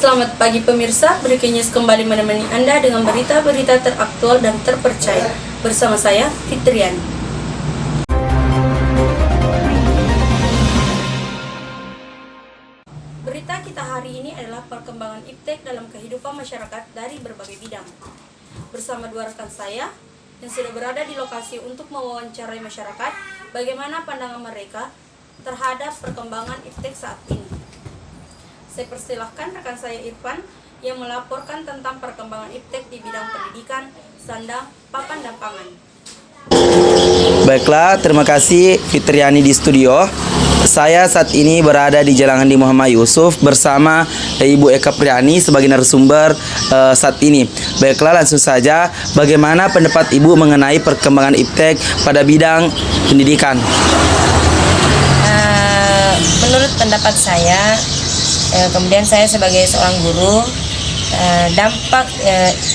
Selamat pagi pemirsa, Breaking News kembali menemani Anda dengan berita-berita teraktual dan terpercaya. Bersama saya, Fitriani. Berita kita hari ini adalah perkembangan iptek dalam kehidupan masyarakat dari berbagai bidang. Bersama dua rekan saya yang sudah berada di lokasi untuk mewawancarai masyarakat, bagaimana pandangan mereka terhadap perkembangan iptek saat ini. Saya persilahkan rekan saya Irfan yang melaporkan tentang perkembangan iptek di bidang pendidikan, sandang, papan, dan pangan. Baiklah, terima kasih Fitriani di studio. Saya saat ini berada di Jalan Handi Muhammad Yusuf bersama Ibu Eka Priani sebagai narasumber saat ini. Baiklah, langsung saja, bagaimana pendapat Ibu mengenai perkembangan iptek pada bidang pendidikan? Menurut pendapat saya, kemudian saya sebagai seorang guru, dampak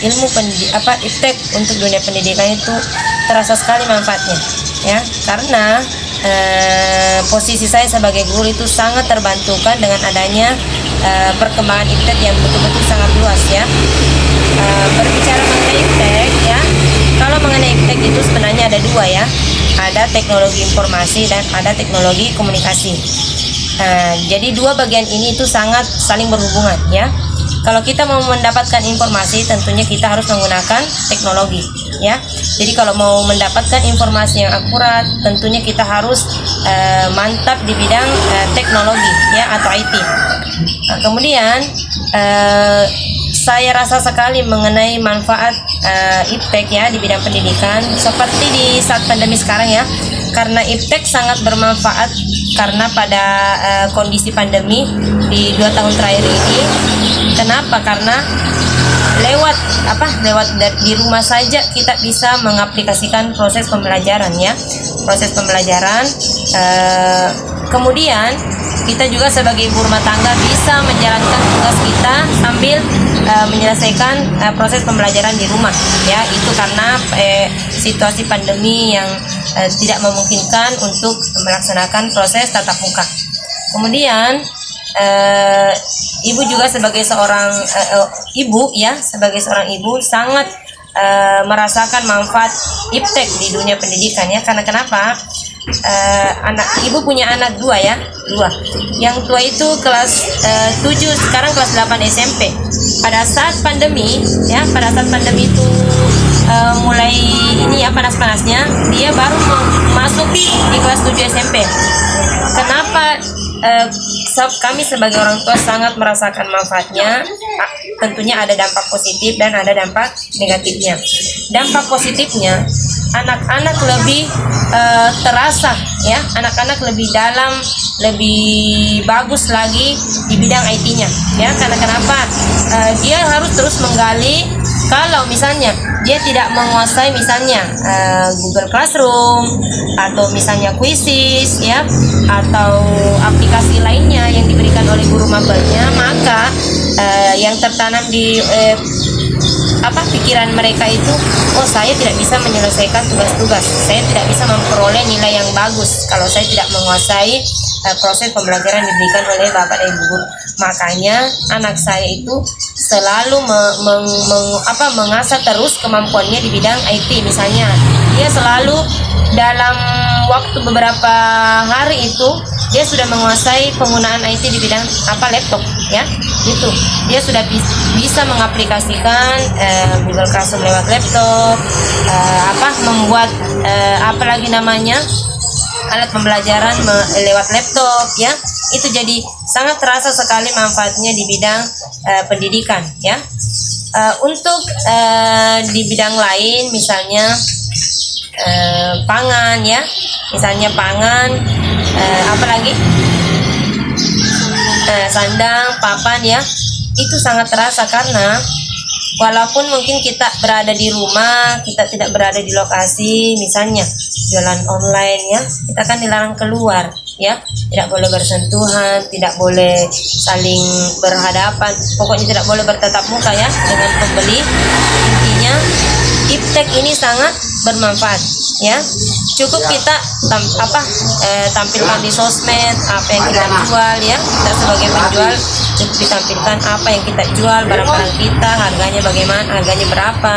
ilmu iptek untuk dunia pendidikan itu terasa sekali manfaatnya, ya, karena posisi saya sebagai guru itu sangat terbantukan dengan adanya perkembangan iptek yang betul-betul sangat luas, ya. Berbicara mengenai iptek, ya, kalau mengenai iptek itu sebenarnya ada dua, ya, ada teknologi informasi dan ada teknologi komunikasi. Jadi dua bagian ini itu sangat saling berhubungan, ya. Kalau kita mau mendapatkan informasi, tentunya kita harus menggunakan teknologi, ya. Jadi kalau mau mendapatkan informasi yang akurat, tentunya kita harus mantap di bidang teknologi, ya, atau IT. Kemudian saya rasa sekali mengenai manfaat iptek, ya, di bidang pendidikan seperti di saat pandemi sekarang, ya. Karena iptek sangat bermanfaat karena pada kondisi pandemi di 2 tahun terakhir ini. Kenapa? Karena lewat di rumah saja kita bisa mengaplikasikan proses pembelajaran, ya, proses pembelajaran. Kemudian kita juga sebagai ibu rumah tangga bisa menjalankan tugas kita sambil menyelesaikan proses pembelajaran di rumah, ya. Itu karena situasi pandemi yang tidak memungkinkan untuk melaksanakan proses tatap muka. Kemudian ibu juga sebagai seorang ibu, ya, sebagai seorang ibu sangat merasakan manfaat iptek di dunia pendidikan, ya. Karena kenapa? Ibu punya anak dua, ya, dua. Yang tua itu kelas 7, sekarang kelas 8 SMP. Pada saat pandemi, ya, pada saat pandemi itu mulai ini, ya, panas-panasnya, dia baru masuk di kelas 7 SMP. Kenapa kami sebagai orang tua sangat merasakan manfaatnya? Tentunya ada dampak positif dan ada dampak negatifnya. Dampak positifnya, anak-anak lebih terasa, ya, anak-anak lebih dalam, lebih bagus lagi di bidang IT-nya, ya. Karena kenapa? Dia harus terus menggali. Kalau misalnya dia tidak menguasai misalnya Google Classroom atau misalnya Quizzes, ya, atau aplikasi lainnya yang diberikan oleh guru mabelnya, maka yang tertanam di pikiran mereka itu, oh, saya tidak bisa menyelesaikan tugas-tugas, saya tidak bisa memperoleh nilai yang bagus kalau saya tidak menguasai proses pembelajaran diberikan oleh bapak dan ibu guru. Makanya anak saya itu selalu mengasah terus kemampuannya di bidang IT. Misalnya dia selalu dalam waktu beberapa hari itu dia sudah menguasai penggunaan IT di bidang laptop, ya. Itu dia sudah bisa mengaplikasikan Google Classroom lewat laptop, membuat apalagi namanya alat pembelajaran lewat laptop, ya. Itu jadi sangat terasa sekali manfaatnya di bidang pendidikan, ya. Untuk di bidang lain misalnya pangan, ya, misalnya pangan, apalagi sandang, papan, ya, itu sangat terasa karena walaupun mungkin kita berada di rumah, kita tidak berada di lokasi, misalnya jualan online, ya, kita kan dilarang keluar, ya, tidak boleh bersentuhan, tidak boleh saling berhadapan, pokoknya tidak boleh bertatap muka, ya, dengan pembeli. Intinya iptek ini sangat bermanfaat, ya. cukup kita tampilkan di sosmed apa yang kita jual ya. Kita sebagai penjual cukup ditampilkan apa yang kita jual, barang-barang kita, harganya bagaimana, harganya berapa.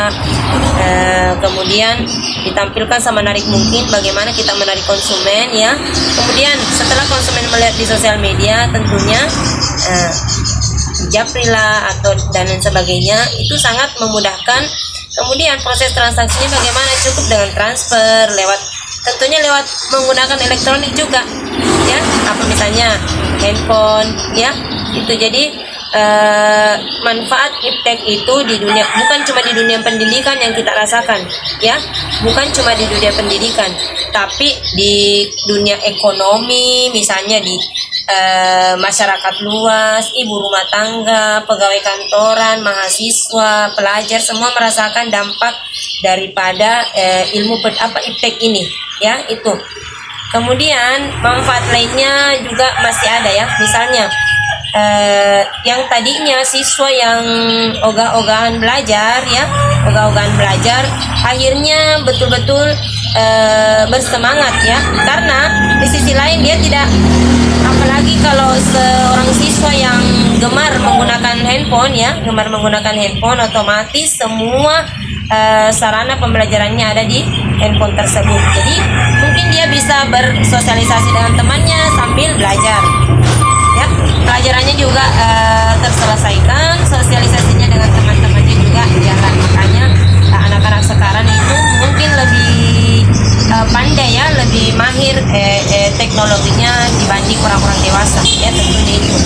Kemudian ditampilkan semenarik mungkin bagaimana kita menarik konsumen ya. Kemudian setelah konsumen melihat di sosial media tentunya Japri lah atau dan lain sebagainya itu sangat memudahkan. Kemudian proses transaksinya bagaimana, cukup dengan transfer tentunya lewat menggunakan elektronik juga ya, apa misalnya handphone ya. Itu jadi manfaat iptek itu di dunia, bukan cuma di dunia pendidikan yang kita rasakan ya, bukan cuma di dunia pendidikan, tapi di dunia ekonomi, misalnya di masyarakat luas, ibu rumah tangga, pegawai kantoran, mahasiswa, pelajar, semua merasakan dampak daripada ilmu iptek ini ya. Itu kemudian manfaat lainnya juga masih ada ya, misalnya yang tadinya siswa yang ogah-ogahan belajar ya, akhirnya betul-betul bersemangat ya, karena di sisi lain dia tidak, apalagi kalau seorang siswa yang gemar menggunakan handphone otomatis semua sarana pembelajarannya ada di handphone tersebut. Jadi mungkin dia bisa bersosialisasi dengan temannya sambil belajar ya, pelajarannya juga terselesaikan, sosialisasinya dengan teman-temannya juga jalan. Makanya anak-anak sekarang itu mungkin lebih pandai ya, lebih mahir teknologinya dibanding orang-orang dewasa ya, tentunya itu.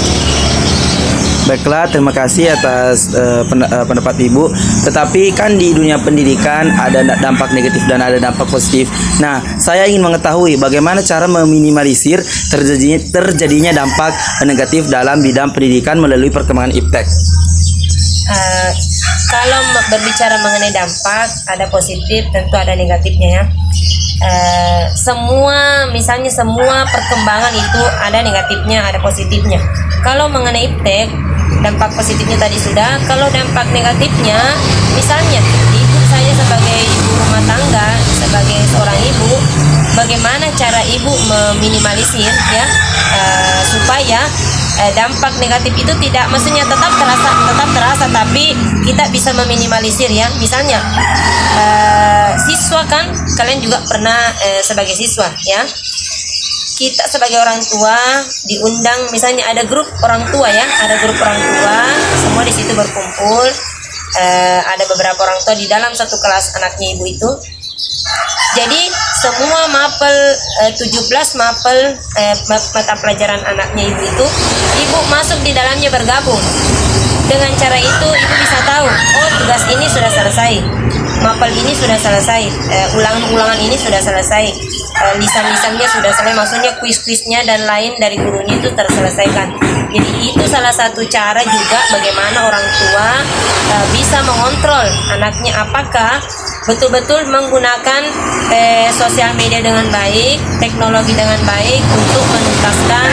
Baiklah, terima kasih atas pendapat Ibu. Tetapi kan di dunia pendidikan ada dampak negatif dan ada dampak positif. Nah, saya ingin mengetahui bagaimana cara meminimalisir terjadinya dampak negatif dalam bidang pendidikan melalui perkembangan iptek. Kalau berbicara mengenai dampak, ada positif, tentu ada negatifnya ya. Semua perkembangan itu ada negatifnya, ada positifnya. Kalau mengenai iptek, dampak positifnya tadi sudah. Kalau dampak negatifnya, misalnya ibu saya sebagai ibu rumah tangga, sebagai seorang ibu, bagaimana cara ibu meminimalisir ya, supaya dampak negatif itu tidak, maksudnya tetap terasa, tapi kita bisa meminimalisir ya. Misalnya siswa kan, kalian juga pernah sebagai siswa ya, kita sebagai orang tua diundang, misalnya ada grup orang tua, semua di situ berkumpul, ada beberapa orang tua di dalam satu kelas anaknya ibu itu. Jadi semua mapel 17 mata pelajaran anaknya ibu itu, ibu masuk di dalamnya bergabung. Dengan cara itu ibu bisa tahu, oh tugas ini sudah selesai, mapel ini sudah selesai, ulangan-ulangan ini sudah selesai, lisan-lisannya sudah selesai, maksudnya kuis-kuisnya dan lain dari gurunya itu terselesaikan. Jadi itu salah satu cara juga bagaimana orang tua bisa mengontrol anaknya apakah betul-betul menggunakan sosial media dengan baik, teknologi dengan baik untuk menuntaskan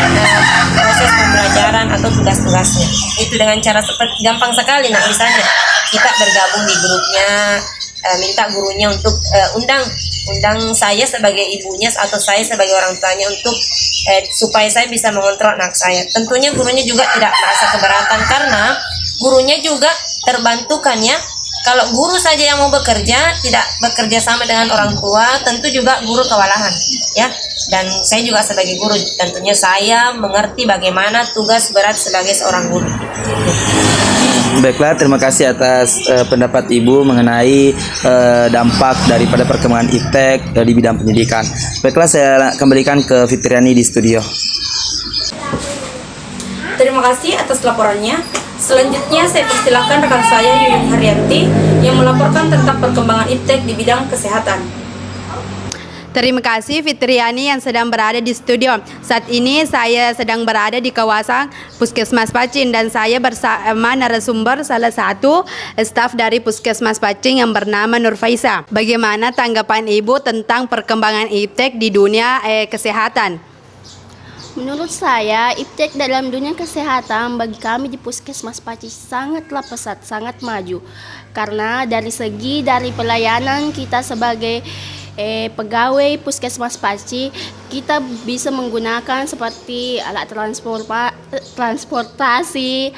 proses pembelajaran atau tugas-tugasnya. Itu dengan cara seperti gampang sekali. Nah, misalnya kita bergabung di grupnya, minta gurunya untuk undang saya sebagai ibunya atau saya sebagai orang tuanya untuk supaya saya bisa mengontrol anak saya. Tentunya gurunya juga tidak merasa keberatan karena gurunya juga terbantukan ya. Kalau guru saja yang mau bekerja, tidak bekerja sama dengan orang tua, tentu juga guru kewalahan ya. Dan saya juga sebagai guru, tentunya saya mengerti bagaimana tugas berat sebagai seorang guru. Baiklah, terima kasih atas pendapat Ibu mengenai dampak daripada perkembangan iptek di bidang pendidikan. Baiklah, saya kembalikan ke Fitriani di studio. Terima kasih atas laporannya. Selanjutnya saya persilahkan rekan saya Yuyun Haryanti yang melaporkan tentang perkembangan iptek di bidang kesehatan. Terima kasih Fitriani yang sedang berada di studio. Saat ini saya sedang berada di kawasan Puskesmas Pacin dan saya bersama narasumber salah satu staf dari Puskesmas Pacin yang bernama Nur Faisa. Bagaimana tanggapan Ibu tentang perkembangan iptek di dunia kesehatan? Menurut saya, iptek dalam dunia kesehatan bagi kami di Puskesmas Pacin sangatlah pesat, sangat maju. Karena dari pelayanan kita sebagai pegawai Puskesmas Paci, kita bisa menggunakan seperti alat transportasi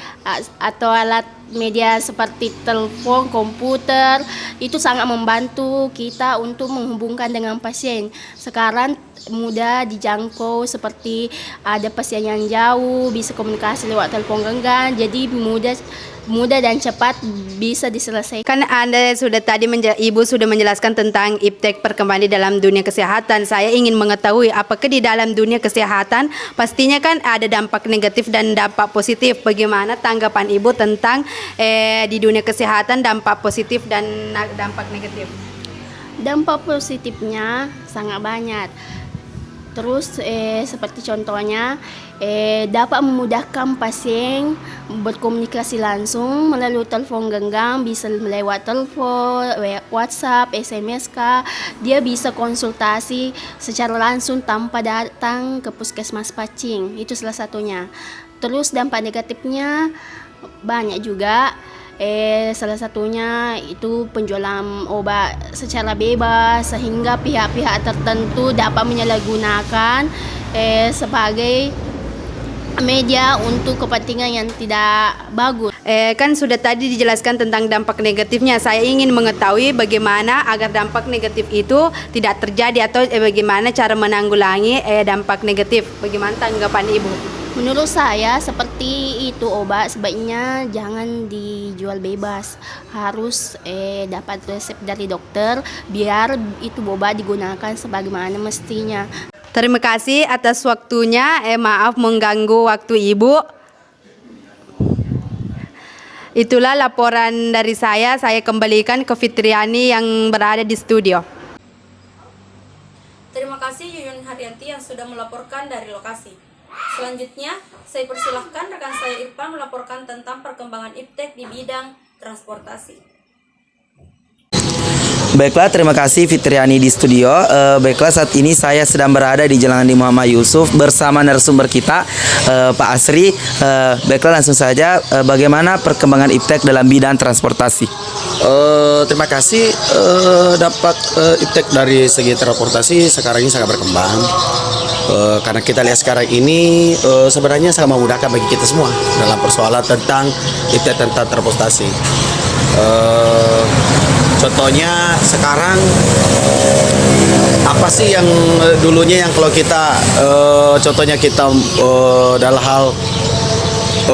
atau alat media seperti telepon, komputer. Itu sangat membantu kita untuk menghubungkan dengan pasien. Sekarang mudah dijangkau, seperti ada pasien yang jauh bisa komunikasi lewat telepon genggam, jadi mudah dan cepat bisa diselesaikan. Kan Anda sudah tadi Ibu sudah menjelaskan tentang iptek perkembangan di dalam dunia kesehatan. Saya ingin mengetahui apakah di dalam dunia kesehatan pastinya kan ada dampak negatif dan dampak positif. Bagaimana tanggapan Ibu tentang di dunia kesehatan dampak positif dan dampak negatif? Dampak positifnya sangat banyak. Terus seperti contohnya dapat memudahkan pasien berkomunikasi langsung melalui telepon genggam, bisa lewat telepon, WhatsApp, SMS kah. Dia bisa konsultasi secara langsung tanpa datang ke Puskesmas Pacing. Itu salah satunya. Terus dampak negatifnya banyak juga. Salah satunya itu penjualan obat secara bebas, sehingga pihak-pihak tertentu dapat menyalahgunakan sebagai media untuk kepentingan yang tidak bagus. Kan sudah tadi dijelaskan tentang dampak negatifnya. Saya ingin mengetahui bagaimana agar dampak negatif itu tidak terjadi, atau bagaimana cara menanggulangi dampak negatif. Bagaimana tanggapan Ibu? Menurut saya seperti itu, obat sebaiknya jangan dijual bebas, harus dapat resep dari dokter biar itu obat digunakan sebagaimana mestinya. Terima kasih atas waktunya. Maaf mengganggu waktu Ibu. Itulah laporan dari saya kembalikan ke Fitriani yang berada di studio. Terima kasih Yuyun Haryanti yang sudah melaporkan dari lokasi. Selanjutnya, saya persilahkan rekan saya Irfan melaporkan tentang perkembangan iptek di bidang transportasi. Baiklah, terima kasih Fitriani di studio. Baiklah, saat ini saya sedang berada di Jalan Andi Muhammad Yusuf bersama narasumber kita, Pak Asri. Baiklah, langsung saja, bagaimana perkembangan iptek dalam bidang transportasi? Terima kasih. Dampak iptek dari segi transportasi sekarang ini sangat berkembang. Karena kita lihat sekarang ini sebenarnya sangat memudahkan bagi kita semua dalam persoalan tentang iptek tentang transportasi. Contohnya sekarang apa sih yang dulunya yang kalau kita contohnya kita dalam hal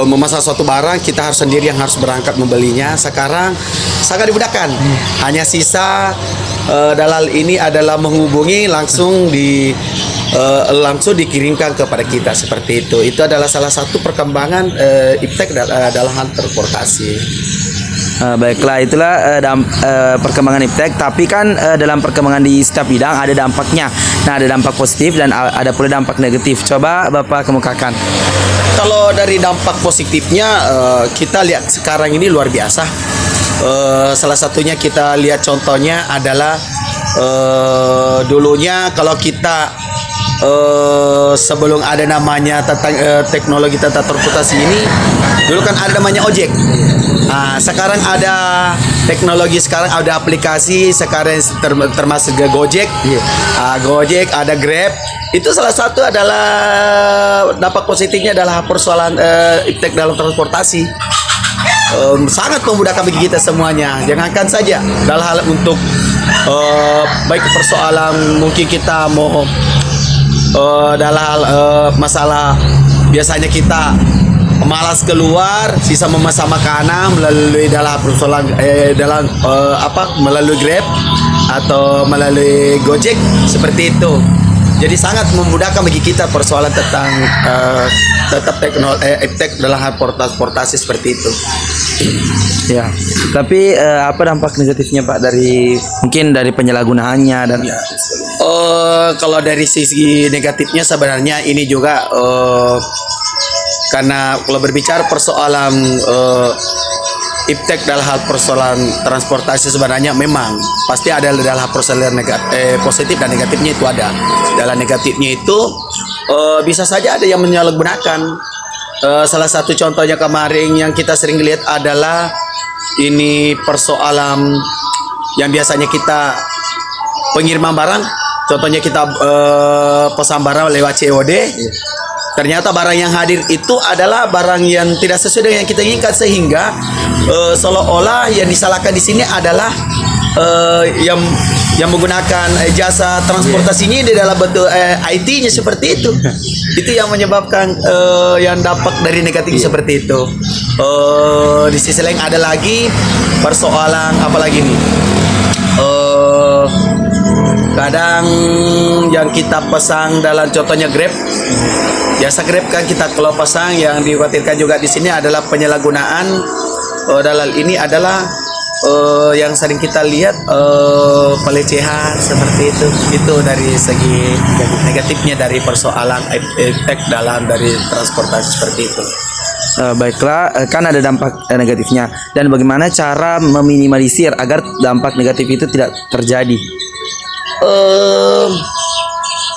memesan suatu barang kita harus sendiri yang harus berangkat membelinya. Sekarang sangat dimudahkan. Hanya sisa dalal ini adalah menghubungi langsung langsung dikirimkan kepada kita seperti itu. Itu adalah salah satu perkembangan iptek dalam hal transportasi. Baiklah, itulah perkembangan iptek. Tapi kan dalam perkembangan di setiap bidang ada dampaknya. Nah, ada dampak positif dan ada pula dampak negatif. Coba Bapak kemukakan. Kalau dari dampak positifnya kita lihat sekarang ini luar biasa. Salah satunya kita lihat contohnya adalah dulunya kalau kita sebelum ada namanya tentang teknologi tentang transportasi ini, dulu kan ada namanya ojek. Nah, sekarang ada teknologi, sekarang ada aplikasi, sekarang termasuk Gojek. Gojek, ada Grab. Itu salah satu adalah dampak positifnya adalah persoalan iptek dalam transportasi. Sangat memudahkan bagi kita semuanya. Jangankan saja dalam hal untuk baik persoalan mungkin kita mau dalam hal masalah biasanya kita malas keluar, sisa memesan makanan melalui dalam persoalan melalui Grab atau melalui Gojek seperti itu. Jadi sangat memudahkan bagi kita persoalan tentang tetap iptek dalam hal transportasi seperti itu. Ya, tapi apa dampak negatifnya Pak dari mungkin dari penyalahgunaannya dan kalau dari sisi negatifnya sebenarnya ini juga karena kalau berbicara persoalan iptek dalam hal persoalan transportasi sebenarnya memang pasti ada dalam hal persoalan positif dan negatifnya itu ada. Dalam negatifnya itu bisa saja ada yang menyalahgunakan. Salah satu contohnya kemarin yang kita sering lihat adalah ini persoalan yang biasanya kita pengiriman barang, contohnya kita pesan barang lewat COD, ternyata barang yang hadir itu adalah barang yang tidak sesuai dengan yang kita inginkan, sehingga seolah-olah yang disalahkan di sini adalah yang menggunakan jasa transportasi ini di dalam bentuk IT-nya seperti itu. Itu yang menyebabkan yang dampak dari negatif seperti itu. Di sisi lain ada lagi persoalan apa lagi nih? Kadang yang kita pasang dalam contohnya Grab, jasa Grab kan kita kalau pasang, yang dikhawatirkan juga di sini adalah penyalahgunaan dalal ini adalah yang sering kita lihat pelecehan seperti itu dari segi negatifnya dari persoalan efek dalam dari transportasi seperti itu. Baiklah, kan ada dampak negatifnya, dan bagaimana cara meminimalisir agar dampak negatif itu tidak terjadi?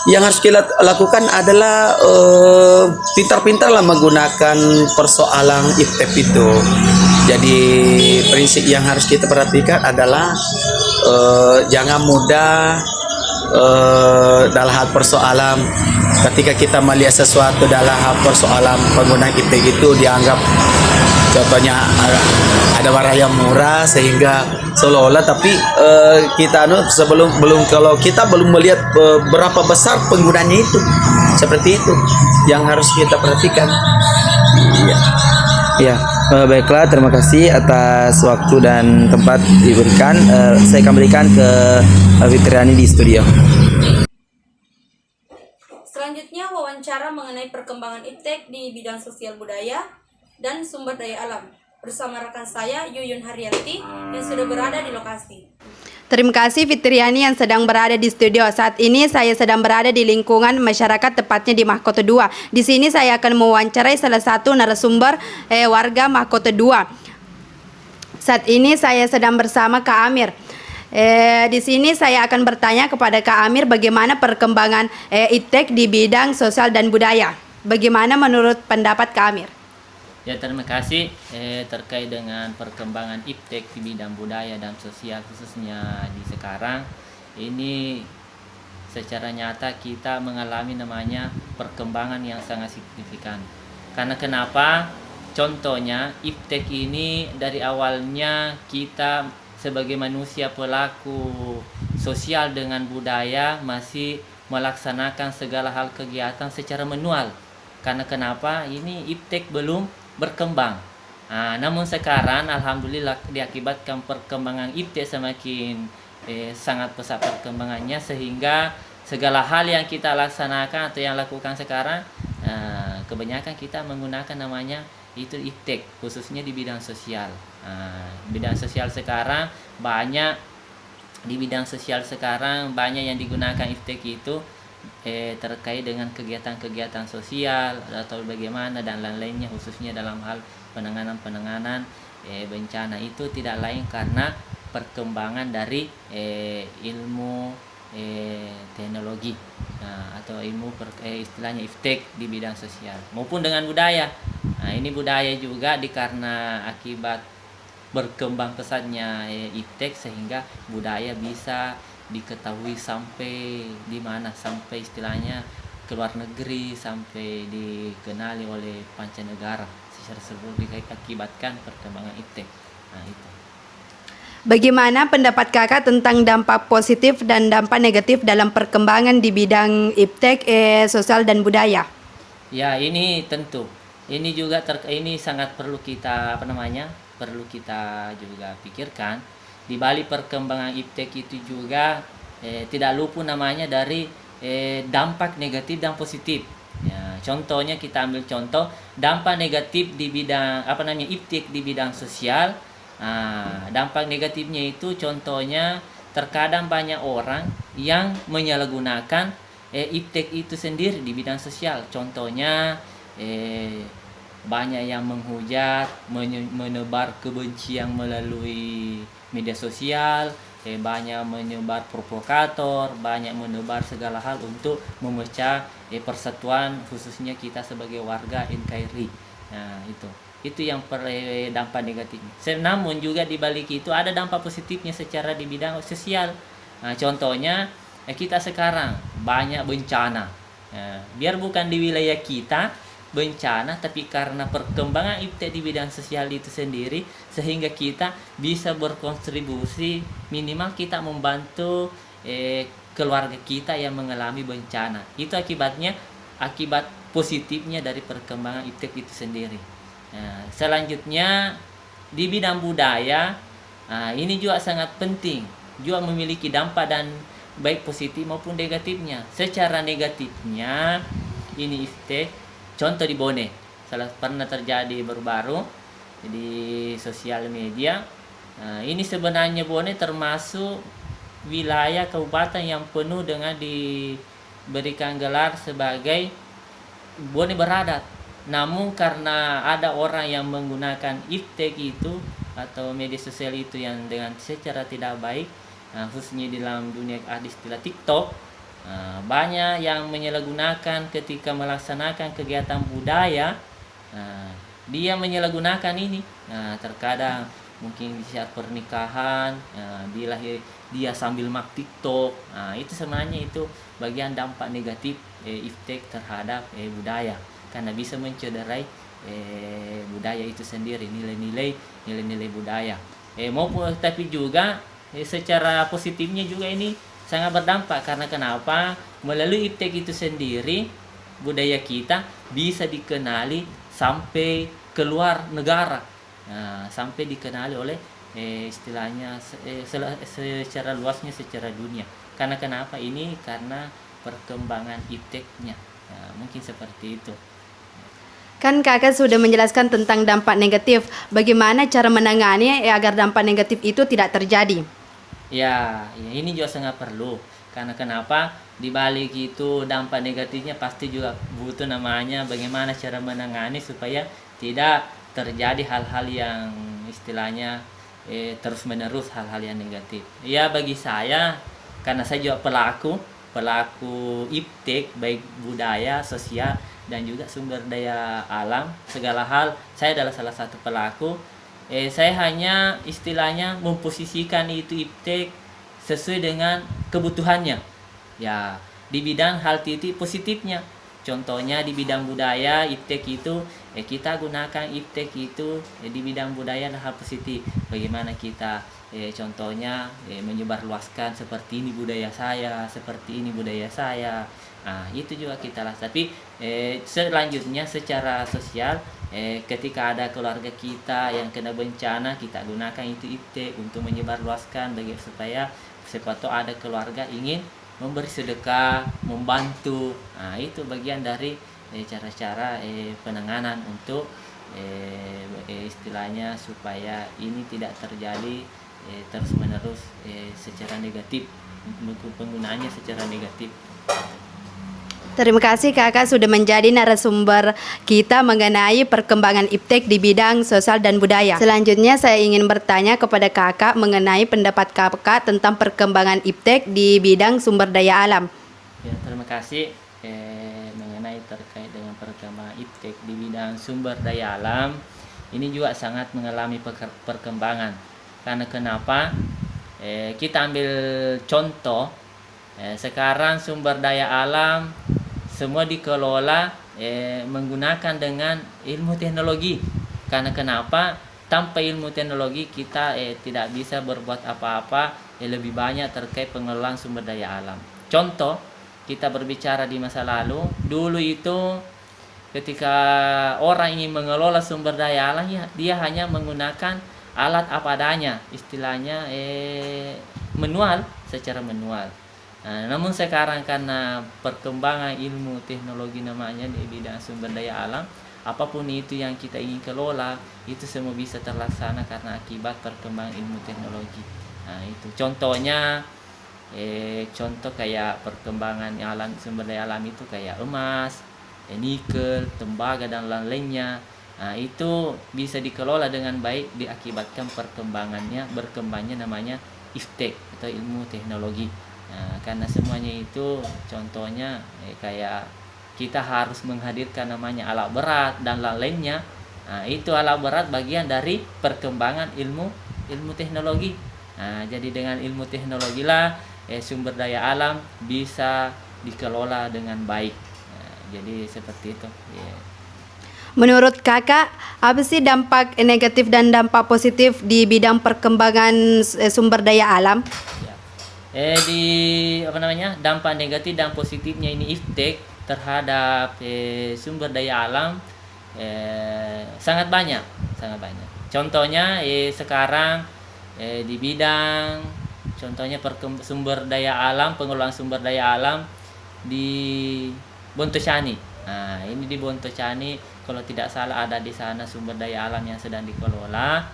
Yang harus kita lakukan adalah pintar-pintarlah menggunakan persoalan IPTEP itu. Jadi prinsip yang harus kita perhatikan adalah jangan mudah dalam hal persoalan ketika kita melihat sesuatu dalam hal persoalan penggunaan IPTEP itu dianggap contohnya ada barang yang murah sehingga seolah-olah, tapi kita kalau kita belum melihat berapa besar penggunanya itu, seperti itu yang harus kita perhatikan. Ya, baiklah, terima kasih atas waktu dan tempat diberikan. Saya kembalikan ke Fitriani di studio. Selanjutnya wawancara mengenai perkembangan IPTEK di bidang sosial budaya dan sumber daya alam bersama rekan saya Yuyun Haryanti yang sudah berada di lokasi. Terima kasih Fitriani yang sedang berada di studio. Saat ini saya sedang berada di lingkungan masyarakat, tepatnya di Mahkota 2. Di sini saya akan mewawancarai salah satu narasumber warga Mahkota 2. Saat ini saya sedang bersama Kak Amir. Di sini saya akan bertanya kepada Kak Amir bagaimana perkembangan IPTEK di bidang sosial dan budaya. Bagaimana menurut pendapat Kak Amir? Ya, terima kasih. Terkait dengan perkembangan IPTEK di bidang budaya dan sosial khususnya di sekarang ini, secara nyata kita mengalami namanya perkembangan yang sangat signifikan. Karena kenapa? Contohnya IPTEK ini dari awalnya kita sebagai manusia pelaku sosial dengan budaya masih melaksanakan segala hal kegiatan secara manual. Karena kenapa? Ini IPTEK belum berkembang. Namun sekarang alhamdulillah diakibatkan perkembangan IPTEK semakin sangat pesat perkembangannya, sehingga segala hal yang kita laksanakan atau yang lakukan sekarang kebanyakan kita menggunakan namanya itu IPTEK, khususnya di bidang sosial. Bidang sosial sekarang banyak yang digunakan IPTEK itu terkait dengan kegiatan-kegiatan sosial atau bagaimana dan lain-lainnya, khususnya dalam hal penanganan bencana. Itu tidak lain karena perkembangan dari ilmu teknologi atau ilmu istilahnya IPTEK di bidang sosial maupun dengan budaya. Ini budaya juga karena akibat berkembang pesatnya IPTEK sehingga budaya bisa diketahui sampai di mana, sampai istilahnya ke luar negeri, sampai dikenali oleh pancanegara secara seluruh diakibatkan perkembangan IPTEK. Itu. Bagaimana pendapat kakak tentang dampak positif dan dampak negatif dalam perkembangan di bidang IPTEK sosial dan budaya? Ya, ini tentu. Ini juga ini sangat perlu kita perlu kita juga pikirkan. Di balik perkembangan IPTEK itu juga tidak luput namanya dari dampak negatif dan positif. Ya, contohnya kita ambil contoh dampak negatif di bidang IPTEK di bidang sosial. Dampak negatifnya itu contohnya terkadang banyak orang yang menyalahgunakan IPTEK itu sendiri di bidang sosial. Contohnya banyak yang menghujat, menebar kebencian melalui media sosial, banyak menyebar provokator, banyak menebar segala hal untuk memecah persatuan khususnya kita sebagai warga NKRI. Nah, itu yang dampak negatifnya. Namun juga di balik itu ada dampak positifnya secara di bidang sosial. Nah, contohnya kita sekarang banyak bencana. Biar bukan di wilayah kita bencana, tapi karena perkembangan iptek di bidang sosial itu sendiri, sehingga kita bisa berkontribusi, minimal kita membantu keluarga kita yang mengalami bencana. Itu akibat positifnya dari perkembangan iptek itu sendiri. Nah, selanjutnya di bidang budaya, ini juga sangat penting, juga memiliki dampak dan baik positif maupun negatifnya. Secara negatifnya ini iptek, contoh di Bone, pernah terjadi baru-baru di sosial media. Ini sebenarnya Bone termasuk wilayah kabupaten yang penuh dengan diberikan gelar sebagai Bone beradat. Namun karena ada orang yang menggunakan iptek itu atau media sosial itu yang dengan secara tidak baik, khususnya di dalam dunia istilah TikTok, banyak yang menyalahgunakan ketika melaksanakan kegiatan budaya. Dia menyalahgunakan ini. Terkadang mungkin di saat pernikahan, dia sambil mak TikTok. Itu sebenarnya itu bagian dampak negatif iptek terhadap budaya, karena bisa mencederai budaya itu sendiri, nilai-nilai budaya. Maupun tapi juga secara positifnya juga ini sangat berdampak, karena kenapa? Melalui iptek itu sendiri budaya kita bisa dikenali sampai keluar negara, sampai dikenali oleh istilahnya secara luasnya secara dunia. Karena kenapa? Ini karena perkembangan ipteknya. Mungkin seperti itu. Kan kakak sudah menjelaskan tentang dampak negatif. Bagaimana cara menangani agar dampak negatif itu tidak terjadi? Ya, ini juga sangat perlu. Karena kenapa? Di balik itu dampak negatifnya pasti juga butuh namanya bagaimana cara menangani supaya tidak terjadi hal-hal yang istilahnya terus menerus hal-hal yang negatif. Ya, bagi saya, karena saya juga pelaku iptek baik budaya, sosial dan juga sumber daya alam, segala hal saya adalah salah satu pelaku. Saya hanya istilahnya memposisikan itu iptek sesuai dengan kebutuhannya. Ya, di bidang hal titik positifnya. Contohnya di bidang budaya, iptek itu kita gunakan iptek itu di bidang budaya adalah hal positif. Bagaimana kita contohnya menyebarluaskan seperti ini budaya saya, seperti ini budaya saya. Itu juga kita lah. Tapi selanjutnya secara sosial, ketika ada keluarga kita yang kena bencana, kita gunakan itu iptek untuk menyebarluaskan supaya siapa tahu ada keluarga ingin memberi sedekah, membantu. Itu bagian dari cara-cara penanganan untuk istilahnya supaya ini tidak terjadi terus menerus secara negatif, untuk penggunaannya secara negatif. Terima kasih kakak sudah menjadi narasumber kita mengenai perkembangan iptek di bidang sosial dan budaya. Selanjutnya saya ingin bertanya kepada kakak mengenai pendapat kakak tentang perkembangan iptek di bidang sumber daya alam. Ya, terima kasih. Mengenai terkait dengan perkembangan iptek di bidang sumber daya alam, ini juga sangat mengalami perkembangan. Karena kenapa? Kita ambil contoh, sekarang sumber daya alam semua dikelola menggunakan dengan ilmu teknologi. Karena kenapa? Tanpa ilmu teknologi kita tidak bisa berbuat apa-apa lebih banyak terkait pengelolaan sumber daya alam. Contoh, kita berbicara di masa lalu, dulu itu ketika orang ingin mengelola sumber daya alam, dia hanya menggunakan alat apa adanya, istilahnya manual, secara manual. Namun sekarang karena perkembangan ilmu teknologi namanya di bidang sumber daya alam, apapun itu yang kita ingin kelola, itu semua bisa terlaksana karena akibat perkembangan ilmu teknologi. Itu contohnya, contoh kayak perkembangan alam sumber daya alam itu kayak emas, nikel, tembaga dan lain-lainnya. Itu bisa dikelola dengan baik diakibatkan berkembangnya namanya iptek atau ilmu teknologi. Karena semuanya itu contohnya kayak kita harus menghadirkan namanya alat berat dan lain-lainnya. Itu alat berat bagian dari perkembangan ilmu teknologi. Jadi dengan ilmu teknologi lah sumber daya alam bisa dikelola dengan baik. Jadi seperti itu. Menurut kakak, apa sih dampak negatif dan dampak positif di bidang perkembangan sumber daya alam? Di dampak negatif dan positifnya ini IFTEK terhadap sumber daya alam sangat banyak. Contohnya sekarang di bidang contohnya sumber daya alam, pengelolaan sumber daya alam di Bontosani. Nah, ini di Bontosani kalau tidak salah ada di sana sumber daya alam yang sedang dikelola.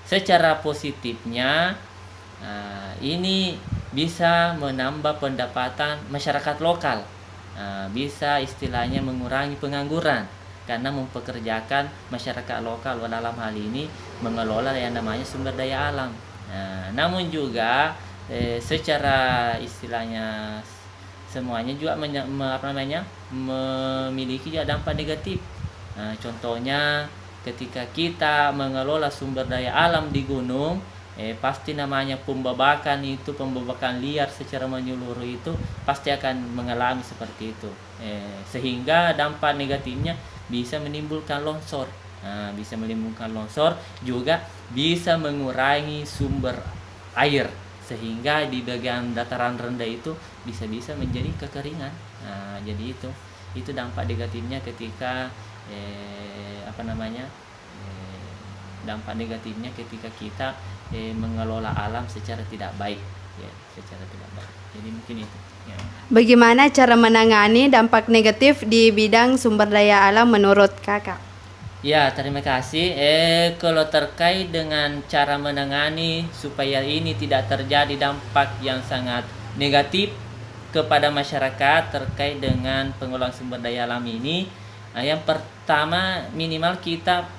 Secara positifnya ini bisa menambah pendapatan masyarakat lokal. Bisa istilahnya mengurangi pengangguran karena mempekerjakan masyarakat lokal dalam hal ini mengelola yang namanya sumber daya alam. Namun juga secara istilahnya semuanya juga memiliki juga dampak negatif. Contohnya ketika kita mengelola sumber daya alam di gunung, pasti namanya pembabakan liar secara menyeluruh itu pasti akan mengalami seperti itu. Sehingga dampak negatifnya bisa menimbulkan longsor. Juga bisa mengurangi sumber air sehingga di bagian dataran rendah itu bisa menjadi kekeringan. Jadi itu dampak negatifnya ketika dampak negatifnya ketika kita mengelola alam secara tidak baik, Jadi mungkin itu. Bagaimana cara menangani dampak negatif di bidang sumber daya alam menurut kakak? Ya, terima kasih. Kalau terkait dengan cara menangani supaya ini tidak terjadi dampak yang sangat negatif kepada masyarakat terkait dengan pengelolaan sumber daya alam ini, yang pertama minimal kita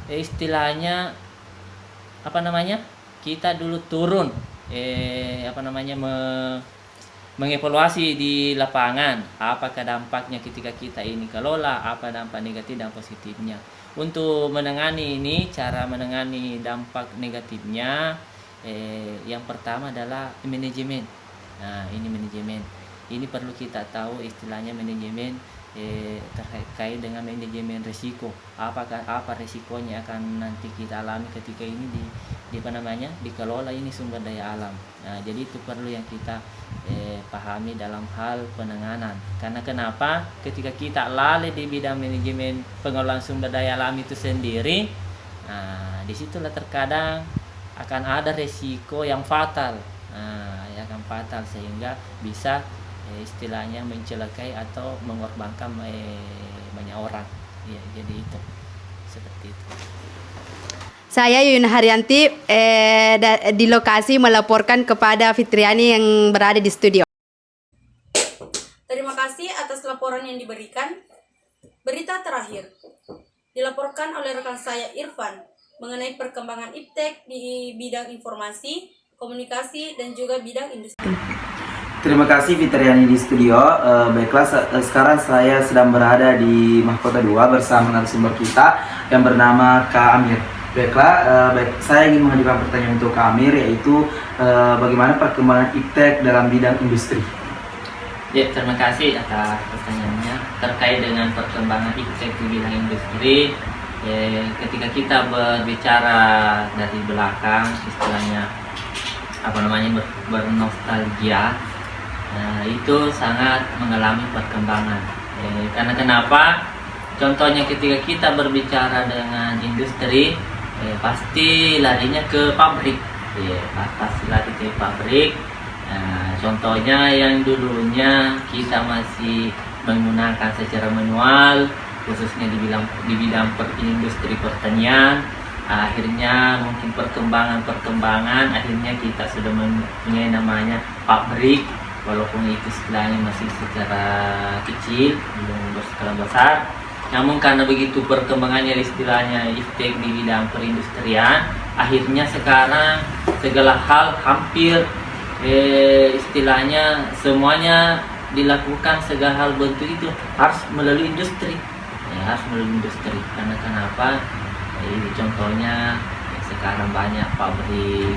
istilahnya kita dulu turun mengevaluasi di lapangan apakah dampaknya ketika kita ini kelola, apa dampak negatif dan positifnya. Untuk menangani ini, cara menangani dampak negatifnya yang pertama adalah manajemen. Ini manajemen. Ini perlu kita tahu istilahnya manajemen terkait dengan manajemen risiko. Apa risikonya akan nanti kita alami ketika ini dikelola ini sumber daya alam. Jadi itu perlu yang kita pahami dalam hal penanganan. Karena kenapa? Ketika kita lalai di bidang manajemen pengelolaan sumber daya alam itu sendiri, disitulah terkadang akan ada risiko yang fatal. Sehingga bisa istilahnya mencelakai atau mengorbankan banyak orang. Jadi itu seperti itu. Saya Yuyun Haryanti di lokasi melaporkan kepada Fitriani yang berada di studio. Terima kasih atas laporan yang diberikan. Berita terakhir dilaporkan oleh rekan saya Irfan mengenai perkembangan IPTEK di bidang informasi, komunikasi, dan juga bidang industri. Terima kasih Fitriani di studio. Baiklah, sekarang saya sedang berada di Mahkota 2 bersama narasumber kita yang bernama Kak Amir. Baiklah, saya ingin mengajukan pertanyaan untuk Kak Amir, yaitu bagaimana perkembangan IPTEK dalam bidang industri? Ya, terima kasih atas pertanyaannya terkait dengan perkembangan IPTEK di bidang industri. Ketika kita berbicara dari belakang, istilahnya bernostalgia, itu sangat mengalami perkembangan. Karena kenapa? Contohnya ketika kita berbicara dengan industri, pasti larinya ke pabrik. Pasti lari ke pabrik. Contohnya yang dulunya kita masih menggunakan secara manual, khususnya di bidang industri pertanian. Akhirnya mungkin perkembangan akhirnya kita sudah mempunyai namanya pabrik, walaupun itu istilahnya masih secara kecil, belum berskala besar. Namun karena begitu perkembangannya istilahnya IPTEK di bidang perindustrian, akhirnya sekarang segala hal hampir istilahnya semuanya dilakukan, segala hal bentuk itu harus melalui industri. Karena kenapa? Contohnya sekarang banyak pabrik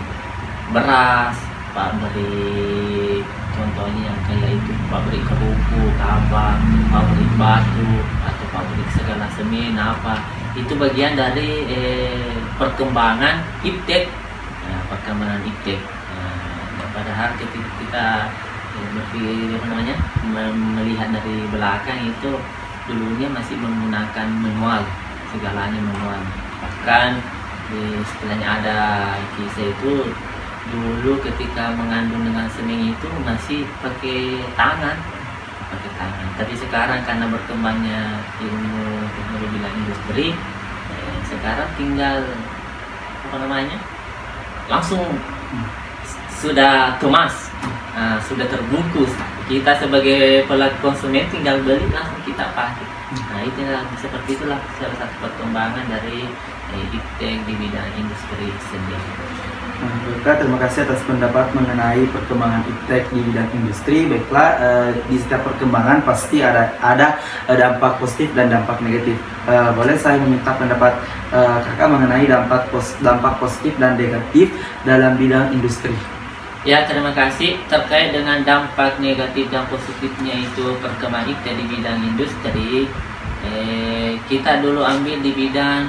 beras, pabrik, contohnya yang kayak itu pabrik kerupuk apa, pabrik batu atau pabrik segala semen apa, itu bagian dari perkembangan iptek. Perkembangan iptek. Padahal ketika kita berpikir melihat dari belakang itu dulunya masih menggunakan manual, segalanya manual. Bahkan istilahnya ada kisah itu dulu ketika mengandung dengan semen itu masih pakai tangan. Tapi sekarang karena berkembangnya ilmu teknologi dan industri, sekarang tinggal langsung sudah kemas, sudah terbungkus. Kita sebagai pelaku konsumen tinggal beli langsung kita pakai. Nah itu seperti itulah salah satu perkembangan dari iptek di bidang industri sendiri. Baiklah, terima kasih atas pendapat mengenai perkembangan iptek di bidang industri. Baiklah, di setiap perkembangan pasti ada dampak positif dan dampak negatif. Boleh saya meminta pendapat kakak mengenai dampak positif dan negatif dalam bidang industri? Ya, terima kasih. Terkait dengan dampak negatif dan positifnya itu perkembangan iptek di bidang industri, kita dulu ambil di bidang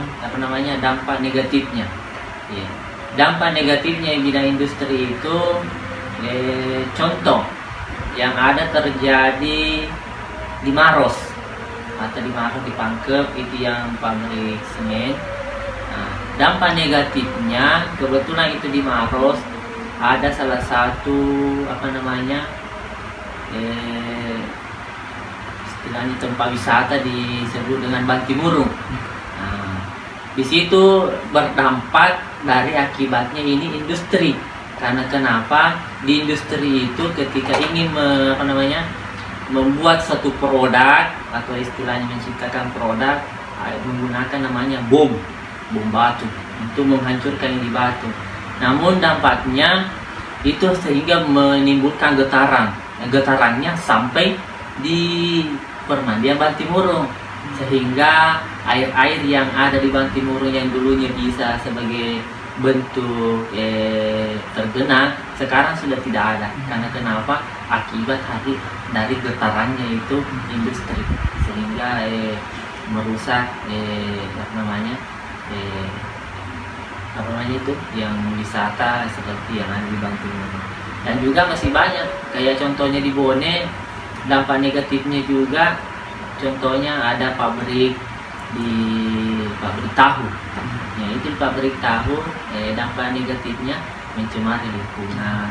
dampak negatifnya. Ya. Dampak negatifnya di bidang industri itu contoh yang ada terjadi di Maros atau di Pangkep itu yang pabrik semen. Dampak negatifnya kebetulan itu di Maros ada salah satu istilahnya tempat wisata disebut dengan Bantimurung. Di situ berdampak dari akibatnya ini industri. Karena kenapa? Di industri itu ketika ingin membuat satu produk atau istilahnya menciptakan produk, menggunakan namanya bom batu untuk menghancurkan yang di batu. Namun dampaknya itu sehingga menimbulkan getarannya sampai di permandian Bantimurung, sehingga air-air yang ada di Bantimurung yang dulunya bisa sebagai bentuk tergenang sekarang sudah tidak ada. Karena kenapa? Akibat dari getarannya itu industri, sehingga merusak itu yang wisata seperti yang ada di Bantimurung. Dan juga masih banyak kayak contohnya di Bone, dampak negatifnya juga contohnya ada pabrik tahu. Ya, itu pabrik tahu, dampak negatifnya mencemari lingkungan.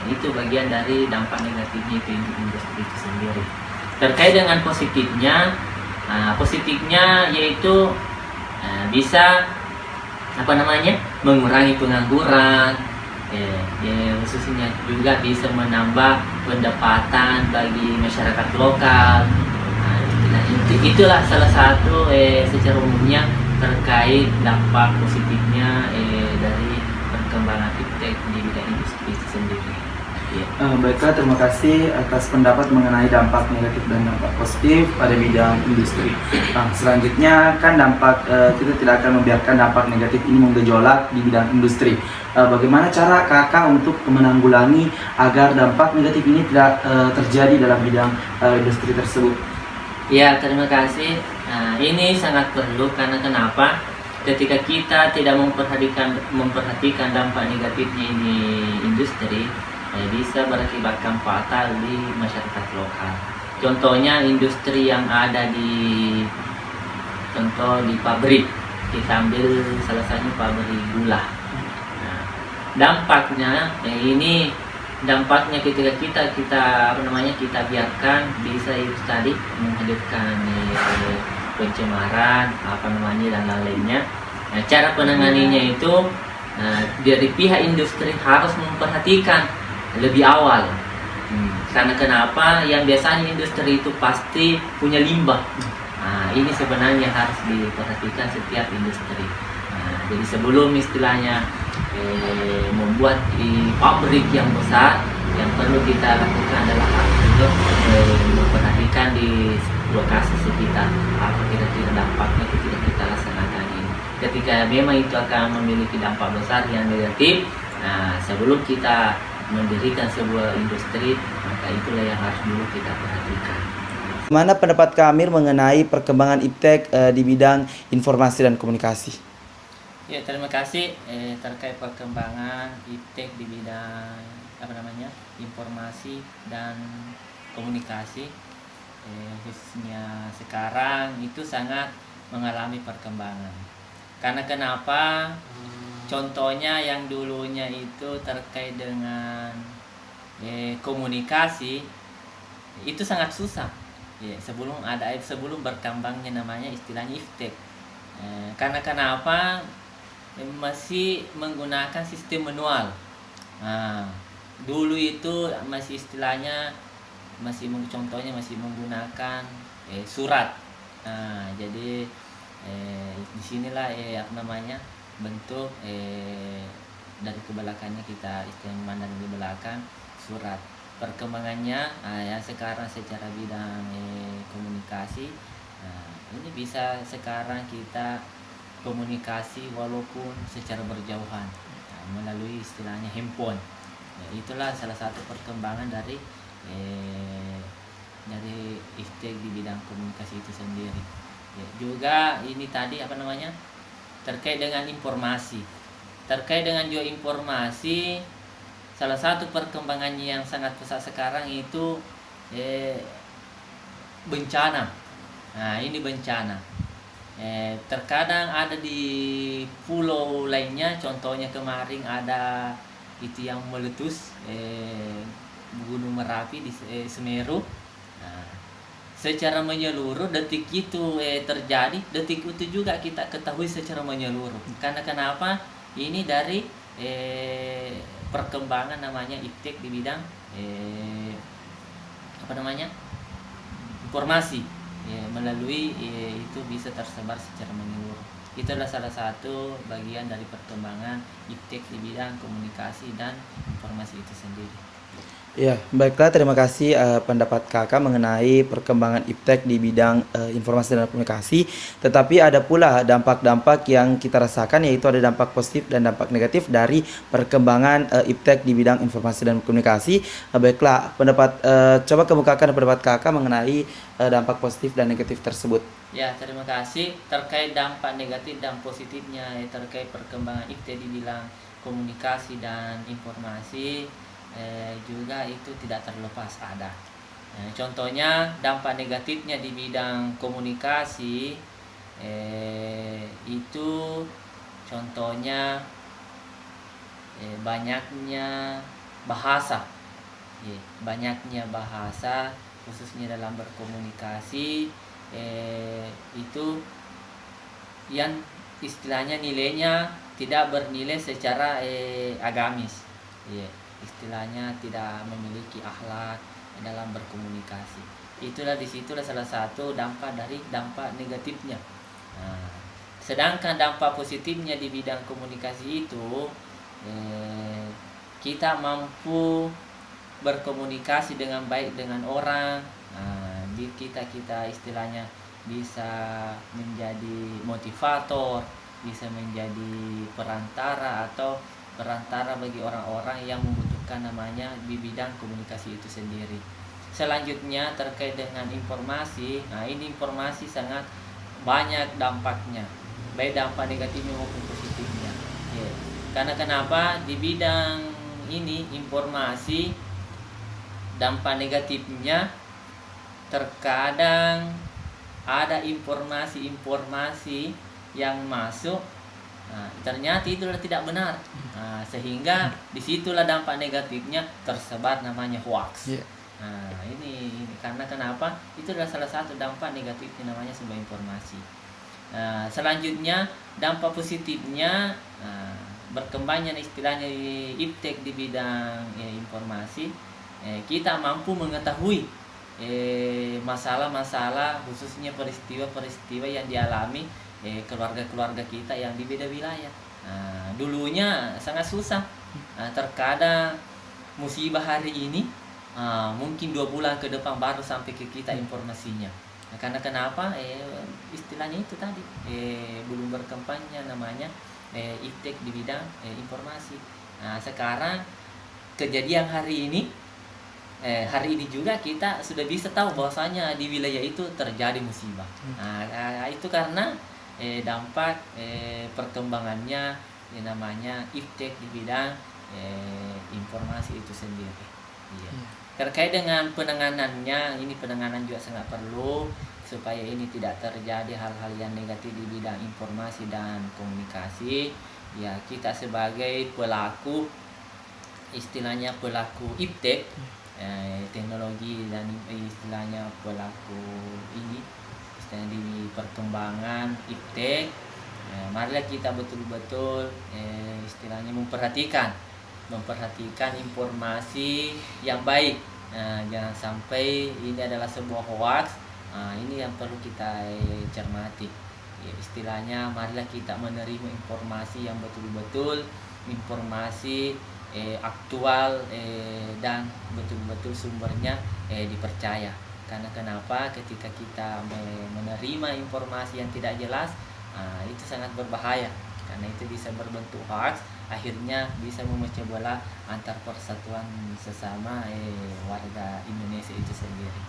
Itu bagian dari dampak negatifnya itu industri itu sendiri. Terkait dengan positifnya yaitu bisa mengurangi pengangguran, khususnya juga bisa menambah pendapatan bagi masyarakat lokal. Itulah salah satu secara umumnya terkait dampak positifnya dari perkembangan iptek di bidang industri itu sendiri. Baiklah, terima kasih atas pendapat mengenai dampak negatif dan dampak positif pada bidang industri. Selanjutnya kan kita tidak akan membiarkan dampak negatif ini menggejolak di bidang industri. Bagaimana cara kakak untuk menanggulangi agar dampak negatif ini tidak terjadi dalam bidang industri tersebut? Ya, terima kasih. Ini sangat perlu karena kenapa? Ketika kita tidak memperhatikan dampak negatifnya ini industri, bisa berakibatkan fatal di masyarakat lokal. Contohnya industri yang ada di pabrik. Kita ambil salah satu pabrik gula. Dampaknya ketika kita biarkan bisa itu tadi menghadirkan pencemaran dan lainnya. Cara penanganinya itu dari pihak industri harus memperhatikan lebih awal. Karena kenapa? Yang biasanya industri itu pasti punya limbah. Ini sebenarnya harus diperhatikan setiap industri. Jadi sebelum istilahnya membuat di pabrik yang besar, yang perlu kita lakukan adalah untuk memperhatikan di lokasi sekitar apa kira-kira dampaknya ketika kita laksanakan ini. Ketika memang itu akan memiliki dampak besar yang negatif, sebelum kita mendirikan sebuah industri, maka itulah yang harus dulu kita perhatikan. Mana pendapat Kak Amir mengenai perkembangan iptek di bidang informasi dan komunikasi? Ya, terima kasih terkait perkembangan iptek di bidang informasi dan komunikasi, khususnya sekarang itu sangat mengalami perkembangan. Karena kenapa? Contohnya yang dulunya itu terkait dengan komunikasi itu sangat susah. Sebelum berkembangnya namanya istilahnya iptek. Karena kenapa? Masih menggunakan sistem manual. Dulu itu masih istilahnya contohnya masih menggunakan surat. Jadi disinilah bentuk dari kebelakangnya kita istilahnya memandang di belakang surat. Perkembangannya yang sekarang secara bidang komunikasi, ini bisa sekarang kita komunikasi walaupun secara berjauhan melalui istilahnya handphone. Itulah salah satu perkembangan dari iptek di bidang komunikasi itu sendiri. Juga ini tadi terkait dengan informasi. Terkait dengan juga informasi, salah satu perkembangannya yang sangat pesat sekarang itu bencana. Ini bencana. Terkadang ada di pulau lainnya, contohnya kemarin ada itu yang meletus Gunung Merapi di Semeru. Secara menyeluruh detik itu terjadi, detik itu juga kita ketahui secara menyeluruh. Karena kenapa? Ini dari perkembangan namanya iptek di bidang informasi, melalui itu bisa tersebar secara menyeluruh. Itulah salah satu bagian dari perkembangan iptek di bidang komunikasi dan informasi itu sendiri. Ya, baiklah, terima kasih pendapat Kakak mengenai perkembangan iptek di bidang informasi dan komunikasi. Tetapi ada pula dampak-dampak yang kita rasakan, yaitu ada dampak positif dan dampak negatif dari perkembangan iptek di bidang informasi dan komunikasi. Baiklah, coba kemukakan pendapat Kakak mengenai dampak positif dan negatif tersebut. Ya, terima kasih. Terkait dampak negatif dan positifnya terkait perkembangan iptek di bidang komunikasi dan informasi, juga itu tidak terlepas ada. Contohnya dampak negatifnya di bidang komunikasi itu contohnya banyaknya bahasa, khususnya dalam berkomunikasi itu yang istilahnya nilainya tidak bernilai secara agamis. Istilahnya tidak memiliki akhlak dalam berkomunikasi. Disitulah salah satu dampak dari dampak negatifnya. Sedangkan dampak positifnya di bidang komunikasi itu kita mampu berkomunikasi dengan baik dengan orang. Kita istilahnya bisa menjadi motivator, bisa menjadi perantara bagi orang-orang yang membutuhkan namanya di bidang komunikasi itu sendiri. Selanjutnya terkait dengan informasi, ini informasi sangat banyak dampaknya, baik dampak negatifnya maupun positifnya. Karena kenapa? Di bidang ini informasi, dampak negatifnya terkadang ada informasi yang masuk, ternyata itu tidak benar, sehingga disitulah dampak negatifnya tersebar namanya hoax. Ini karena kenapa? Itu adalah salah satu dampak negatifnya namanya sebuah informasi. Selanjutnya dampak positifnya berkembangnya istilahnya iptek di bidang informasi, kita mampu mengetahui masalah-masalah, khususnya peristiwa-peristiwa yang dialami keluarga-keluarga kita yang di beda wilayah. Dulunya sangat susah, terkadang musibah hari ini mungkin 2 bulan ke depan baru sampai ke kita informasinya. Karena kenapa? Istilahnya itu tadi belum berkembangnya namanya iptek di bidang informasi. Sekarang kejadian hari ini juga kita sudah bisa tahu bahwasanya di wilayah itu terjadi musibah. Itu karena dampak perkembangannya namanya iptek di bidang informasi itu sendiri. Iya. Terkait dengan penanganannya, ini penanganan juga sangat perlu supaya ini tidak terjadi hal-hal yang negatif di bidang informasi dan komunikasi. Ya, kita sebagai pelaku, istilahnya pelaku iptek, teknologi dan istilahnya pelaku ini, istilahnya di perkembangan iptek, marilah kita betul-betul istilahnya memperhatikan informasi yang baik. Jangan sampai ini adalah sebuah hoax. Ini yang perlu kita cermati. Ya, istilahnya marilah kita menerima informasi yang betul-betul informasi aktual dan betul-betul sumbernya dipercaya. Karena kenapa? Ketika kita menerima informasi yang tidak jelas, itu sangat berbahaya. Karena itu bisa berbentuk hoax, akhirnya bisa memecah belah antar persatuan sesama warga Indonesia itu sendiri.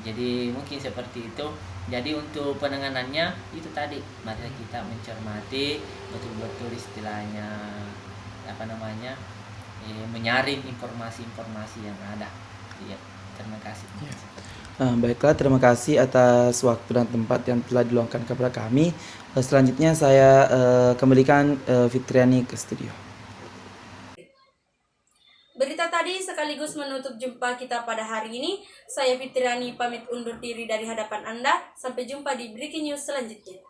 Jadi mungkin seperti itu. Jadi untuk penanganannya itu tadi, mari kita mencermati betul-betul istilahnya menyaring informasi-informasi yang ada. Iya, terima kasih. Baiklah, terima kasih atas waktu dan tempat yang telah diluangkan kepada kami. Selanjutnya saya kembalikan Fitriani ke studio. Berita tadi sekaligus menutup jumpa kita pada hari ini. Saya Fitriani pamit undur diri dari hadapan Anda. Sampai jumpa di Breaking News selanjutnya.